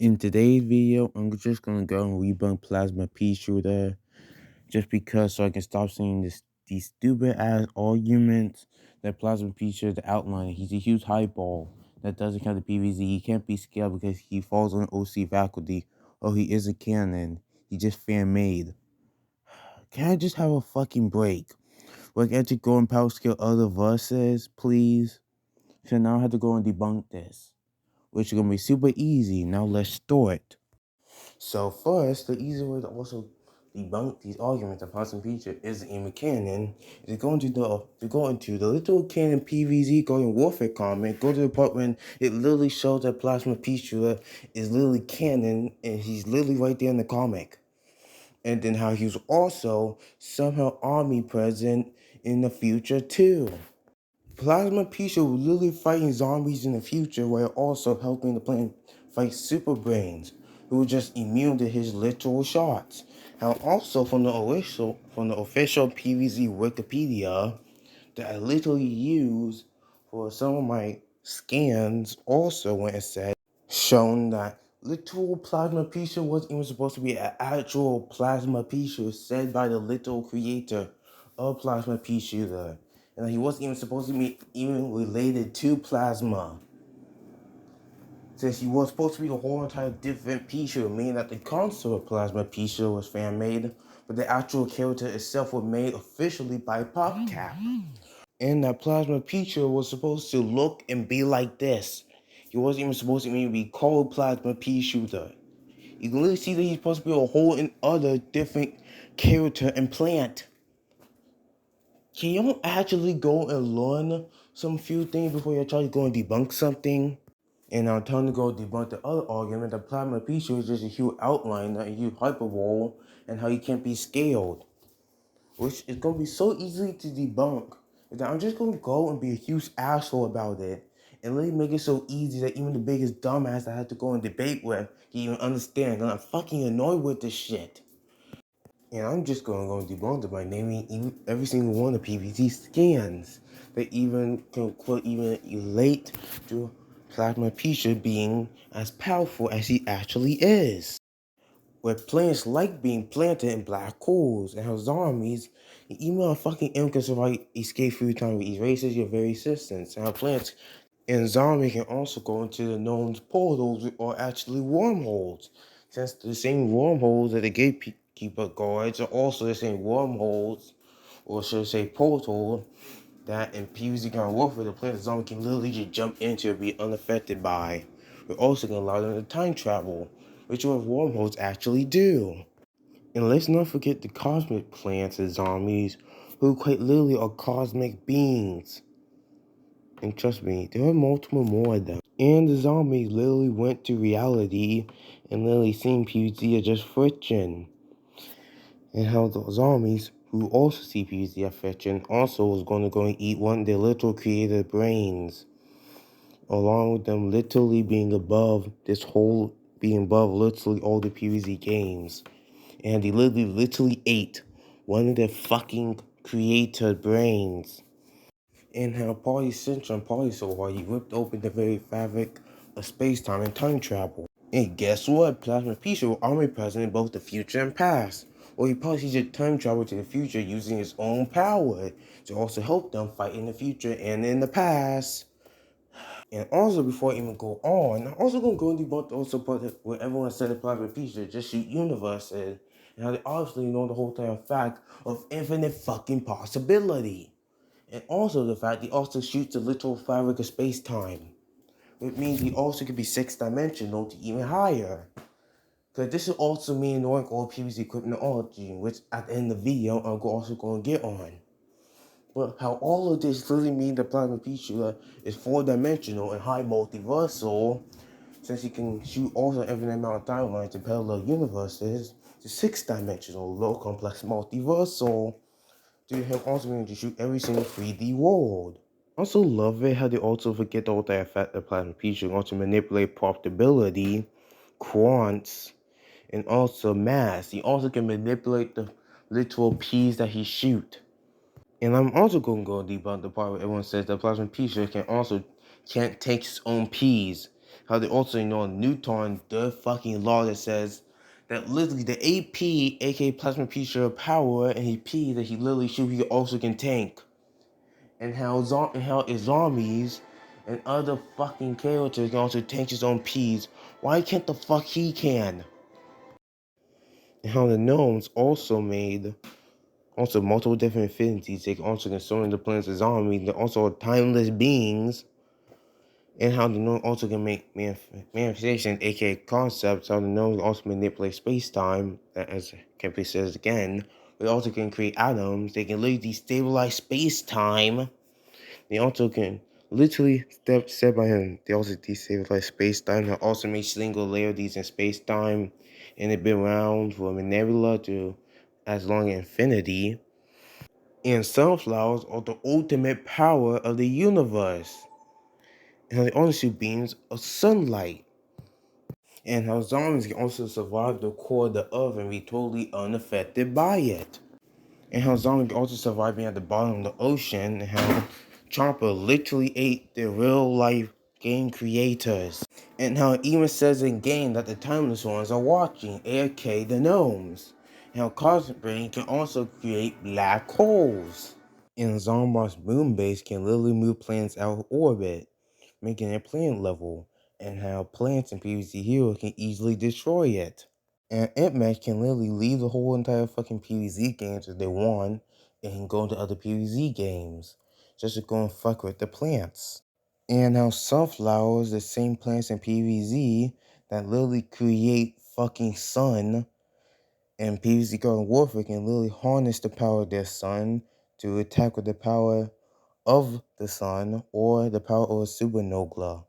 In today's video, I'm just gonna go and debunk plasma peashooter just because so I can stop seeing these stupid ass arguments that plasma peashooter the outline. He's a huge highball that doesn't count the PVZ. He can't be scaled because he falls on OC faculty. Oh, he is a canon. He just fan made. Can I just have a fucking break? Like, I just go and power scale other verses, please? So now I have to go and debunk this, which is gonna be super easy. Now let's start. So first, the easy way to also debunk these arguments of Plasma Feature is in the canon. Is to go into the little canon PVZ Golden Warfare comic, go to the part when it literally shows that Plasma Feature is literally canon and he's literally right there in the comic. And then how he was also somehow omnipresent in the future too. Plasma Peace was literally fighting zombies in the future while also helping the planet fight super brains, who were just immune to his literal shots. And also from the official PVZ Wikipedia that I literally used for some of my scans also when it said shown that literal plasma pieces wasn't even supposed to be an actual plasma piece said by the literal creator of plasma peashooter, and that he wasn't even supposed to be even related to plasma, since he was supposed to be a whole entire different peashooter, meaning that the concept of plasma peashooter was fan made, but the actual character itself was made officially by PopCap. And that plasma peashooter was supposed to look and be like this. He wasn't even supposed to even be called plasma peashooter. You can really see that he's supposed to be a whole and other different character and plant. Can you actually go and learn some few things before you try to go and debunk something? And I'm telling you to go debunk the other argument that plasma peashooter is just a huge outline, a huge hyperbole, and how he can't be scaled. Which is going to be so easy to debunk that I'm just going to go and be a huge asshole about it and really make it so easy that even the biggest dumbass I have to go and debate with can even understand. And I'm fucking annoyed with this shit. And I'm just going to go and debunk it by naming every single one of PVZ scans that even can even relate to Plasma Peacher being as powerful as he actually is. Where planets like being planted in black holes and how zombies, even a fucking M can survive escape through time with erases your very existence, and how planets and zombies can also go into the known portals or actually wormholes, since the same wormholes that the gatekeeper guards are also the same wormholes, or should I say portal, that in PvZ kind of warfare the planet zombie can literally just jump into and be unaffected by. We're also going to allow them to time travel, which is what wormholes actually do. And let's not forget the cosmic plants and zombies, who quite literally are cosmic beings. And trust me, there are multiple more of them. And the zombies literally went to reality and literally seen PvZ as just friction. And how the zombies, who also see PvZ as friction, also was going to go and eat one of their literal creative brains, along with them literally being above literally all the PvZ games. And he literally ate one of their fucking creator brains. And how Polycentron Polysolar, he ripped open the very fabric of space-time and time travel. And guess what? Plasma Peace will omnipresent in both the future and past. Or he probably just time travel to the future using his own power to also help them fight in the future and in the past. And also, before I even go on, I'm also going to go and debunk also part where everyone said the Plasma Peace just shoot universes. And how they obviously know the whole entire fact of infinite fucking possibility. And also the fact he also shoots the literal fabric of space-time. Which means he also could be six-dimensional to even higher. Because this is also me knowing all PvZ equipmentology, which at the end of the video I'm also going to get on. But how all of this literally means that Plasma Peachula is four-dimensional and high multiversal, since he can shoot also infinite amount of timelines in parallel universes, to six-dimensional, low complex multiversal, to him also being able to shoot every single 3D world. I also love it how they also forget the whole effect of Plasma Peach and also manipulate profitability, quants, and also mass. He also can manipulate the literal P's that he shoot. And I'm also going to go debunk the part where everyone says that Plasma Peach can't take his own P's. how they also ignore Newton, the fucking law that says that literally the AP, aka plasma feature power, and he P that he literally shoot, he also can tank. And how zombies and other fucking characters can also tank his own P's. Why can't the fuck he can? And how the gnomes also made also multiple different affinities. They can also consume the planets of zombies. They're also timeless beings. And how the gnome also can make manifestations, aka concepts. How the gnomes also manipulate space-time, as Kempe says again. They also can create atoms. They can literally destabilize space-time. They also can literally step by him. They also destabilize space-time. They also make singularities in space-time. And they've been around from a nebula to as long as infinity. And sunflowers are the ultimate power of the universe. And they only shoot beams of sunlight. And how zombies can also survive the core of the earth and be totally unaffected by it. And how zombies can also survive being at the bottom of the ocean. And how Chomper literally ate the real life game creators. And how it even says in game that the timeless ones are watching, aka the gnomes. And how Cosmic Brain can also create black holes. And Zombar's moon base can literally move planets out of orbit, making it planet level, and how plants and PvZ heroes can easily destroy it. And Ant-Man can literally leave the whole entire fucking PvZ games if they want and go to other PvZ games, just to go and fuck with the plants. And how sunflowers, the same plants in PvZ that literally create fucking sun, and PvZ Garden Warfare can literally harness the power of their sun to attack with the power of the sun or the power of a supernova.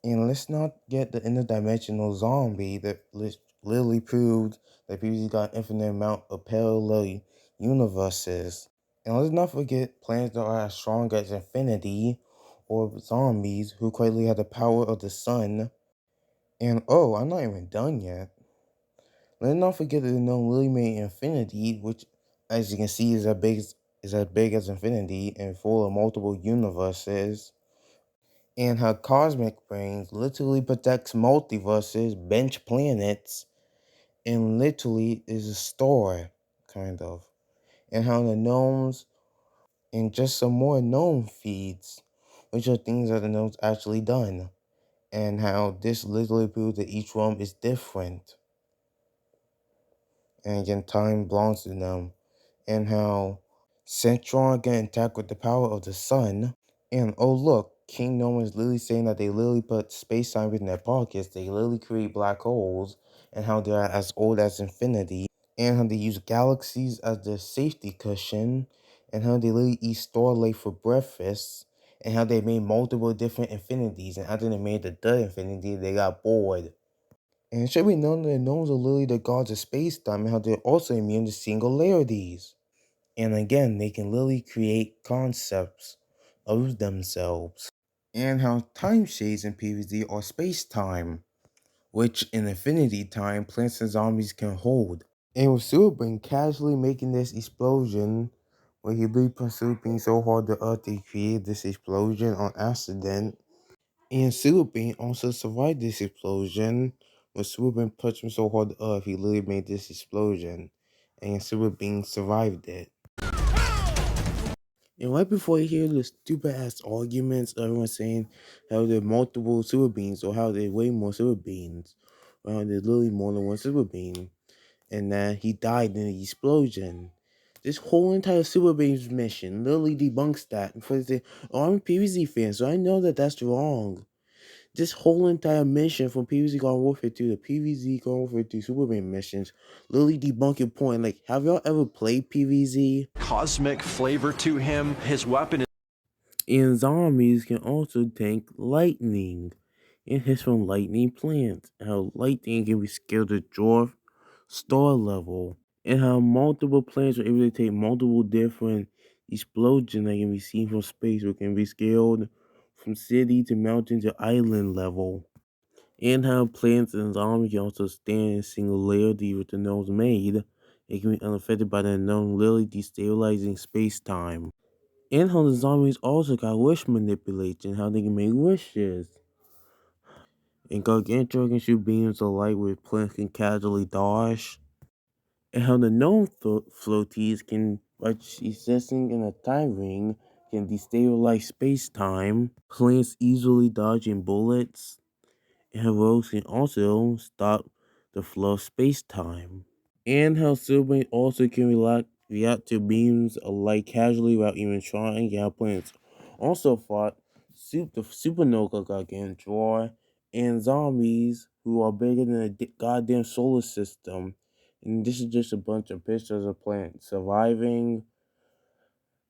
And let's not get the interdimensional zombie that literally proved that PvZ got an infinite amount of parallel universes. And let's not forget planets that are as strong as infinity or zombies who quite literally have the power of the sun. And oh, I'm not even done yet. Let's not forget that the known Lily made Infinity, which, as you can see, is as big as Infinity and full of multiple universes. And her cosmic brains literally protects multiverses, bench planets, and literally is a star, kind of. And how the gnomes and just some more gnome feeds, which are things that the gnomes actually done. And how this literally proves that each one is different. And again, time belongs to them. And how Centron can attack with the power of the sun. And oh look, King Gnome is literally saying that they literally put space time in their pockets. They literally create black holes, and how they're as old as infinity. And how they use galaxies as their safety cushion. And how they literally eat starlight for breakfast. And how they made multiple different infinities. And after they made the third infinity, they got bored. And it should be known that gnomes are literally the gods of space-time and how they're also immune to singularities. And again, they can literally create concepts of themselves. And how time shades in PvZ are space-time, which in infinity time, plants and zombies can hold. And with Superbrain casually making this explosion, where he literally pursued being so hard the earth they created this explosion on accident. And Superbean also survived this explosion. When Superbean punched him so hard the earth, he literally made this explosion. And Superbean survived it. And right before you hear the stupid ass arguments, everyone saying how there are multiple super beings or how there are way more super beings, or how there's literally more than one super being, and that he died in the explosion. This whole entire Super Beams mission literally debunks that before they say, "Oh, I'm a PvZ fan, so I know that that's wrong." This whole entire mission from PvZ Garden Warfare 2 to PvZ Garden Warfare 2 Superman missions literally debunk your point. Like, have y'all ever played PvZ? Cosmic flavor to him. His weapon is. And zombies can also tank lightning and hits from lightning plants. How lightning can be scaled to dwarf star level. And how multiple planets are able to take multiple different explosions that can be seen from space or can be scaled from city to mountain to island level. And how plants and zombies can also stand in singularity with the gnomes made. It can be unaffected by the known literally destabilizing space-time. And how the zombies also got wish manipulation, how they can make wishes. And Gargantua can shoot beams of light where plants can casually dodge. And how the known floaties can, by existing in a time ring, can destabilize space-time. Plants easily dodging bullets. And how rogues can also stop the flow of space-time. And how Superman also can react to beams of light casually without even trying. Yeah, planets also fought the supernova gargantua and zombies who are bigger than the goddamn solar system. And this is just a bunch of pictures of planets surviving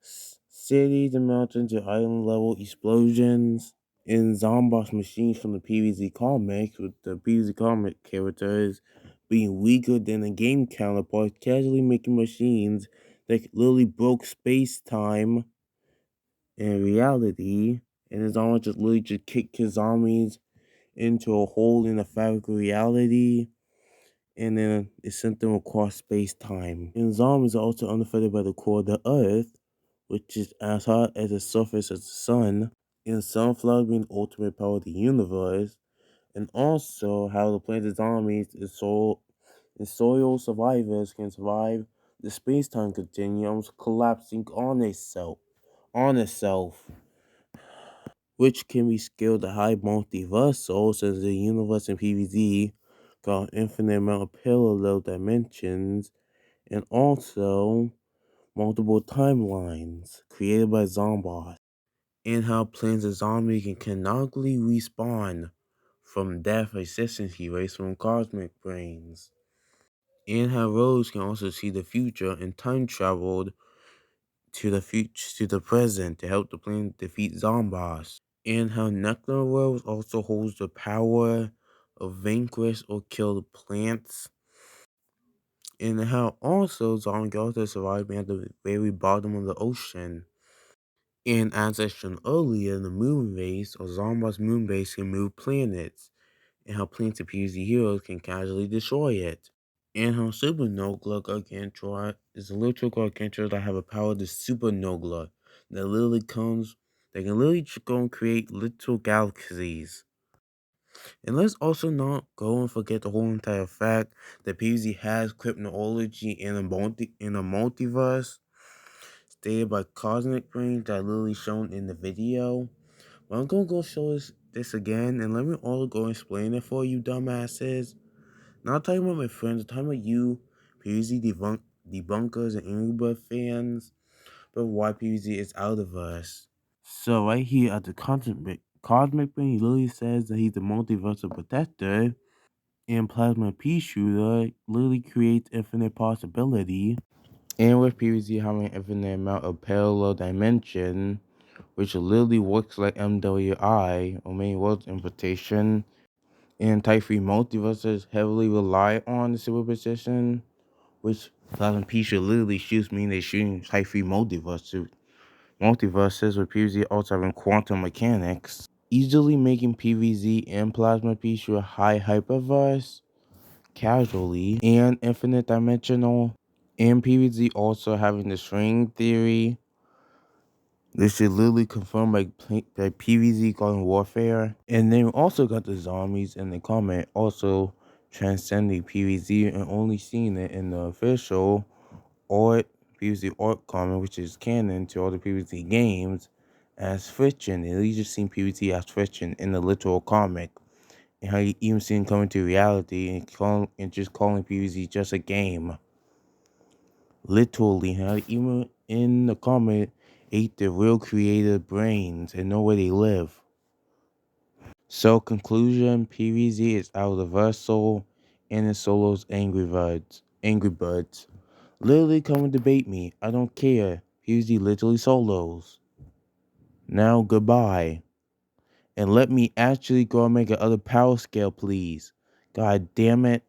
cities and mountains and island level explosions in Zomboss machines from the PVZ comics, with the PVZ comic characters being weaker than the game counterparts, casually making machines that literally broke space time and reality. And the zombies just literally just kicked his zombies into a hole in the fabric of reality, and then it sent them across space time. And zombies are also unaffected by the core of the Earth, which is as hot as the surface of the sun, and sunflowers being the ultimate power of the universe, and also how the planet zombies and soil survivors can survive the space-time continuums collapsing on itself, which can be scaled to high multiversal since the universe in PvZ got an infinite amount of parallel dimensions, and also multiple timelines created by Zomboss, and how plants of zombies can canonically respawn from death existence erased from cosmic brains, and how rogues can also see the future and time traveled to the future to the present to help the planet defeat Zomboss, and how Nectar Rose also holds the power of vanquish or kill the plants, and how also zombie also survived at the very bottom of the ocean. And as I shown earlier, the moon base or Zomboss moon base can move planets, and how planets appears the heroes can casually destroy it. And how Supernova Gargantua is a literal Gargantua that have a power to Supernova that literally comes that can literally go and create literal galaxies. And let's also not go and forget the whole entire fact that PvZ has cryptology in a multiverse stated by Cosmic Brain that literally shown in the video. But I'm gonna go show this again, and let me all go explain it for you dumbasses. Not talking about my friends, I'm talking about you, PvZ debunkers and Angry Bird fans, but why PvZ is out of us. So right here at the Cosmic Brain, he literally says that he's the multiversal protector, and Plasma Peashooter literally creates infinite possibility. And with PvZ having an infinite amount of parallel dimension, which literally works like MWI, or main world interpretation, and Type 3 multiverses heavily rely on the superposition, which Plasma Peashooter literally shoots, meaning they're shooting Type 3 multiverses with PvZ also having quantum mechanics, easily making PvZ and Plasma Peashooter high hyperverse casually and infinite dimensional, and PvZ also having the string theory. This is literally confirmed by PvZ calling warfare. And then we also got the zombies in the comment also transcending PvZ and only seeing it in the official art PvZ art comment, which is canon to all the PvZ games, as fiction. And you just seen PvZ as fiction in the literal comic. And how you even seen coming to reality and just calling PvZ just a game. Literally, how even in the comment ate the real creative brains and know where they live. So conclusion, PvZ is out of the Versal and the solos Angry Birds. Literally come and debate me. I don't care. PvZ literally solos. Now goodbye. And let me actually go and make another power scale, please. God damn it.